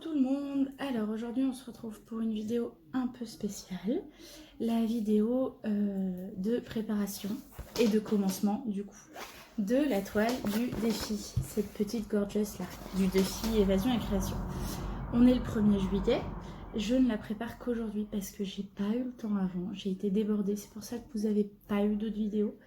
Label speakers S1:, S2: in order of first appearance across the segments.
S1: tout le monde. Alors aujourd'hui on se retrouve pour une vidéo un peu spéciale, la vidéo de préparation et de commencement du coup de la toile du défi, cette petite gorgeous là, du défi évasion et création. On est le 1er juillet, je ne la prépare qu'aujourd'hui parce que j'ai pas eu le temps avant, j'ai été débordée, c'est pour ça que vous n'avez pas eu d'autres vidéos.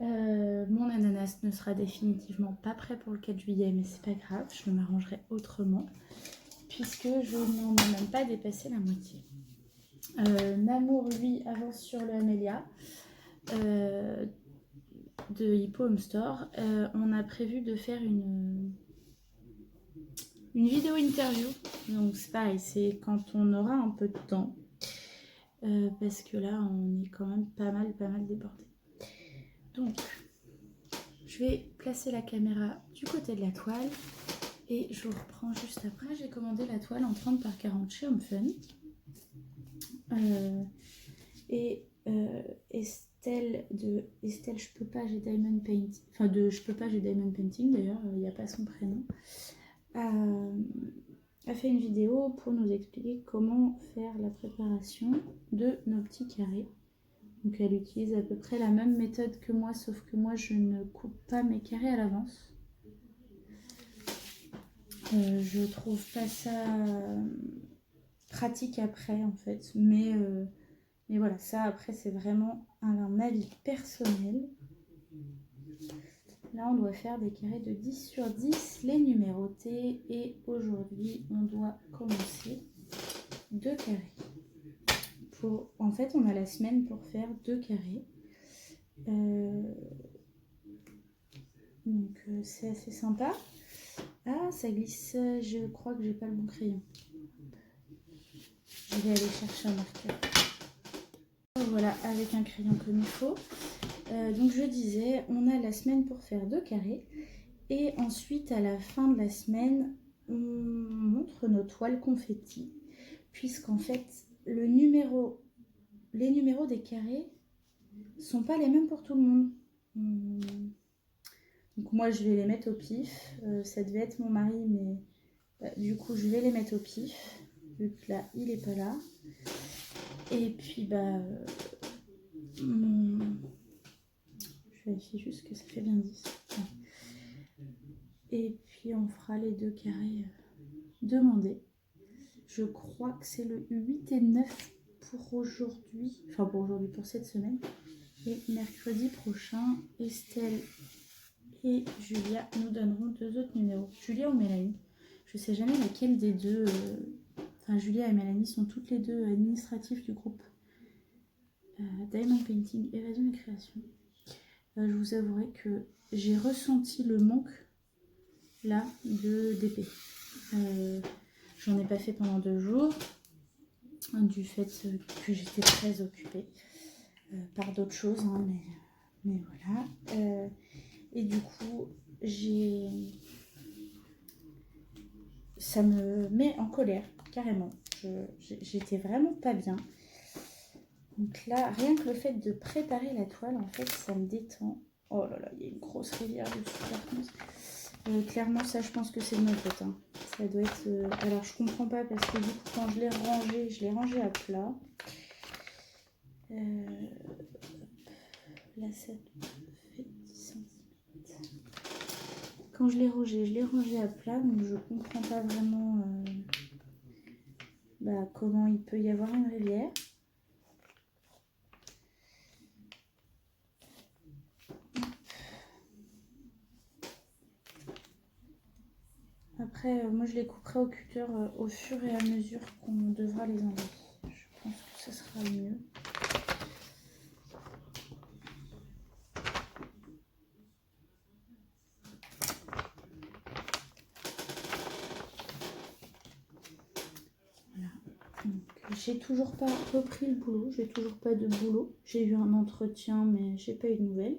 S1: Mon ananas ne sera définitivement pas prêt pour le 4 juillet, mais c'est pas grave, je m'arrangerai autrement puisque je n'en ai même pas dépassé la moitié. Namour lui avance sur le Amelia de Hippo Home Store. On a prévu de faire une vidéo interview, donc c'est pareil, c'est quand on aura un peu de temps parce que là on est quand même pas mal débordé. Donc je vais placer la caméra du côté de la toile et je vous reprends juste après. J'ai commandé la toile en 30 par 40 chez Home Fun. Estelle, je peux pas, j'ai Diamond Paint, enfin je peux pas, j'ai Diamond Painting d'ailleurs, il n'y a pas son prénom, a fait une vidéo pour nous expliquer comment faire la préparation de nos petits carrés. Donc elle utilise à peu près la même méthode que moi, sauf que moi je ne coupe pas mes carrés à l'avance. Je trouve pas ça pratique après en fait, mais voilà, ça après c'est vraiment un avis personnel. Là on doit faire des carrés de 10 sur 10, les numérotés, et aujourd'hui on doit commencer 2 carrés. En fait on a la semaine pour faire 2 carrés. Donc c'est assez sympa. Ah, ça glisse, je crois que j'ai pas le bon crayon. Je vais aller chercher un marqueur. Voilà, avec un crayon comme il faut. Donc je disais, on a la semaine pour faire 2 carrés. Et ensuite, à la fin de la semaine, on montre nos toiles confetti. Puisqu'en fait, les numéros des carrés sont pas les mêmes pour tout le monde. Donc moi, je vais les mettre au pif. Ça devait être mon mari, mais du coup, je vais les mettre au pif. Vu que là, il est pas là. Et puis, je vérifie juste que ça fait bien 10. Et puis, on fera les 2 carrés demandés. Je crois que c'est le 8 et 9 pour aujourd'hui. Enfin, pour cette semaine. Et mercredi prochain, Estelle et Julia nous donneront 2 autres numéros. Julia ou Mélanie. Je sais jamais laquelle des deux. Enfin, Julia et Mélanie sont toutes les deux administratives du groupe Diamond Painting, Évasion et Création. Je vous avouerai que j'ai ressenti le manque là de DP. J'en ai pas fait pendant 2 jours du fait que j'étais très occupée par d'autres choses, hein, mais voilà. Et du coup, ça me met en colère carrément. J'étais vraiment pas bien. Donc là, rien que le fait de préparer la toile, en fait, ça me détend. Oh là là, il y a une grosse rivière dessus par contre. Clairement, ça, je pense que c'est de ma faute. Hein. Ça doit être... Alors, je comprends pas parce que du coup, quand je l'ai rangé à plat. Là, ça fait 10 cm. Quand je l'ai rangé à plat, donc je comprends pas vraiment comment il peut y avoir une rivière. Après, moi je les couperai au cutter au fur et à mesure qu'on devra les enlever. Je pense que ce sera le mieux. Voilà. J'ai toujours pas repris le boulot, j'ai toujours pas de boulot. J'ai eu un entretien, mais j'ai pas eu de nouvelles.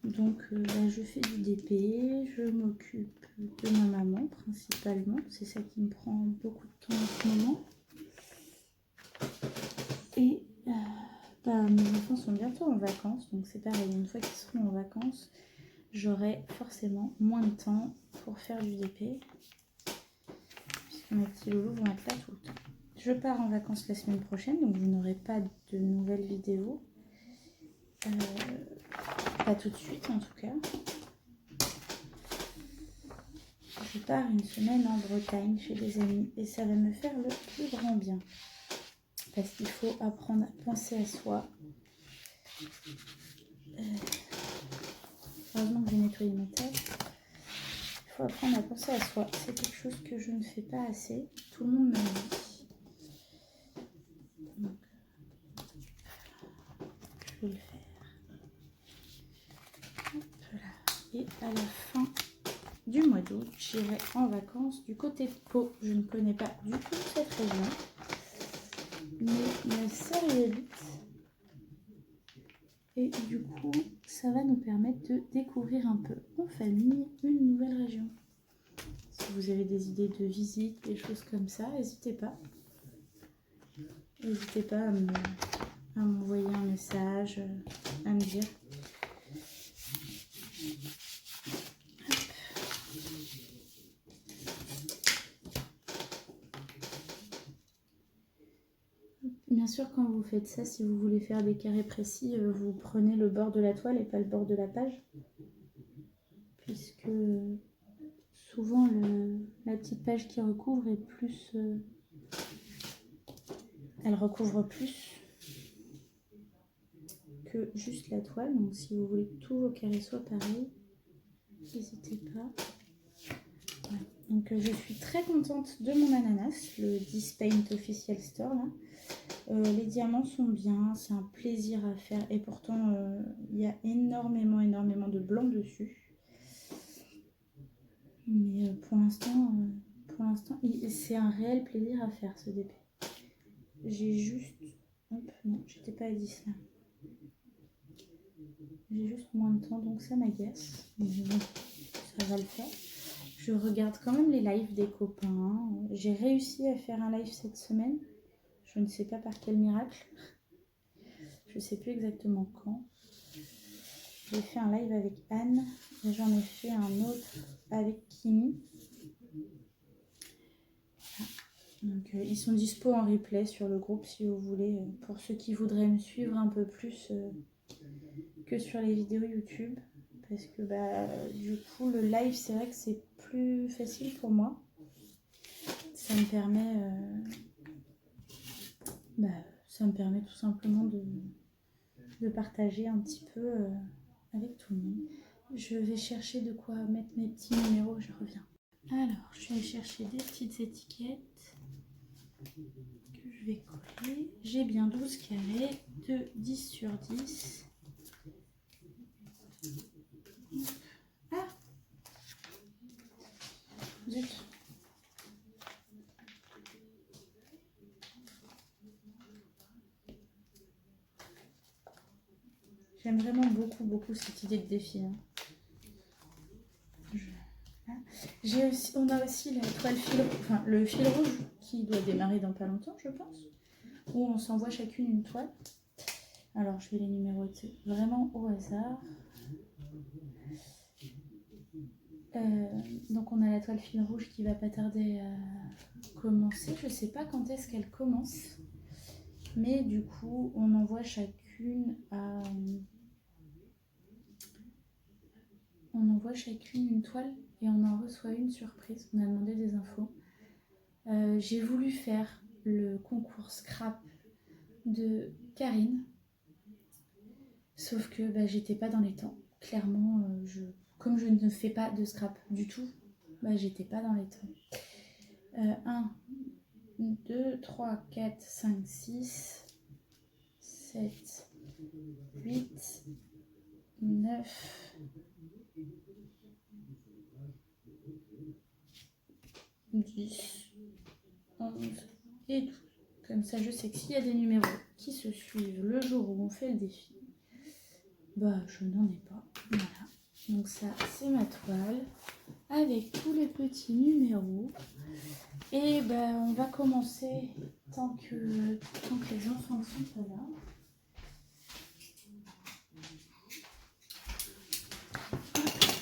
S1: Donc je fais du DP, je m'occupe de ma maman principalement, c'est ça qui me prend beaucoup de temps en ce moment. Et mes enfants sont bientôt en vacances, donc c'est pareil, une fois qu'ils seront en vacances, j'aurai forcément moins de temps pour faire du DP. Puisque Mes petits loulous vont être là tout le temps. Je pars en vacances la semaine prochaine, donc vous n'aurez pas de nouvelles vidéos. Pas tout de suite en tout cas. Je pars une semaine en Bretagne chez des amis et ça va me faire le plus grand bien. Parce qu'il faut apprendre à penser à soi. Heureusement que j'ai nettoyé ma table. Il faut apprendre à penser à soi. C'est quelque chose que je ne fais pas assez. Tout le monde me le dit. Donc, je vais le faire. Hop là. Et à la fin du mois d'août, j'irai en vacances du côté de Pau. Je ne connais pas du tout cette région. Mais ma sœur y habite. Et du coup, ça va nous permettre de découvrir un peu en famille une nouvelle région. Si vous avez des idées de visite, des choses comme ça, n'hésitez pas. N'hésitez pas à m'envoyer un message, à me dire. Bien sûr, quand vous faites ça, si vous voulez faire des carrés précis, vous prenez le bord de la toile et pas le bord de la page. Puisque souvent, la petite page qui recouvre est plus... elle recouvre plus que juste la toile. Donc si vous voulez que tous vos carrés soient pareils, n'hésitez pas. Voilà. Donc je suis très contente de mon ananas, le Dispaint Official Store là. Les diamants sont bien, c'est un plaisir à faire et pourtant il y a énormément de blanc dessus. Mais pour l'instant, c'est un réel plaisir à faire ce DP. J'ai juste... Hop, non, j'étais pas à 10 là. J'ai juste moins de temps donc ça m'agace. Mais bon, ça va le faire. Je regarde quand même les lives des copains. J'ai réussi à faire un live cette semaine. Je ne sais pas par quel miracle. Je ne sais plus exactement quand. J'ai fait un live avec Anne. Et j'en ai fait un autre avec Kimi. Donc ils sont dispo en replay sur le groupe si vous voulez. Pour ceux qui voudraient me suivre un peu plus que sur les vidéos YouTube. Parce que du coup le live c'est vrai que c'est plus facile pour moi. Ça me permet tout simplement de partager un petit peu avec tout le monde. Je vais chercher de quoi mettre mes petits numéros, je reviens. Alors, je vais chercher des petites étiquettes que je vais coller. J'ai bien 12 carrés de 10 sur 10. Ah, zut. J'aime vraiment beaucoup cette idée de défi. Hein. On a aussi la toile le fil rouge qui doit démarrer dans pas longtemps, je pense. Où on s'envoie chacune une toile. Alors, je vais les numéroter vraiment au hasard. Donc, on a la toile fil rouge qui va pas tarder à commencer. Je sais pas quand est-ce qu'elle commence. Mais du coup, on envoie chacune à... On envoie chacune une toile et on en reçoit une surprise. On a demandé des infos. J'ai voulu faire le concours scrap de Karine. Sauf que j'étais pas dans les temps. Clairement, comme je ne fais pas de scrap du tout, j'étais pas dans les temps. 1, 2, 3, 4, 5, 6, 7, 8, 9, 10, 11 et 12. Comme ça, je sais que s'il y a des numéros qui se suivent le jour où on fait le défi, je n'en ai pas. Voilà. Donc ça, c'est ma toile avec tous les petits numéros. Et on va commencer tant que les enfants ne sont pas là.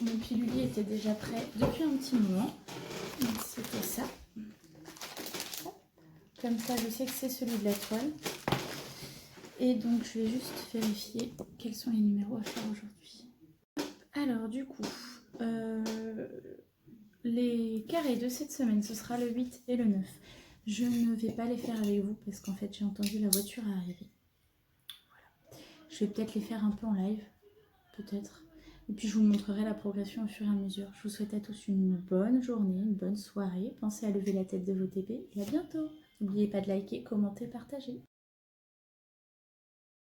S1: Mon pilulier était déjà prêt depuis un petit moment. Donc c'était ça. Comme ça, je sais que c'est celui de la toile. Et donc, je vais juste vérifier quels sont les numéros à faire aujourd'hui. Alors, du coup, les carrés de cette semaine, ce sera le 8 et le 9. Je ne vais pas les faire avec vous parce qu'en fait, j'ai entendu la voiture arriver. Voilà. Je vais peut-être les faire un peu en live, peut-être. Et puis, je vous montrerai la progression au fur et à mesure. Je vous souhaite à tous une bonne journée, une bonne soirée. Pensez à lever la tête de vos TP et à bientôt. N'oubliez pas de liker, commenter, partager.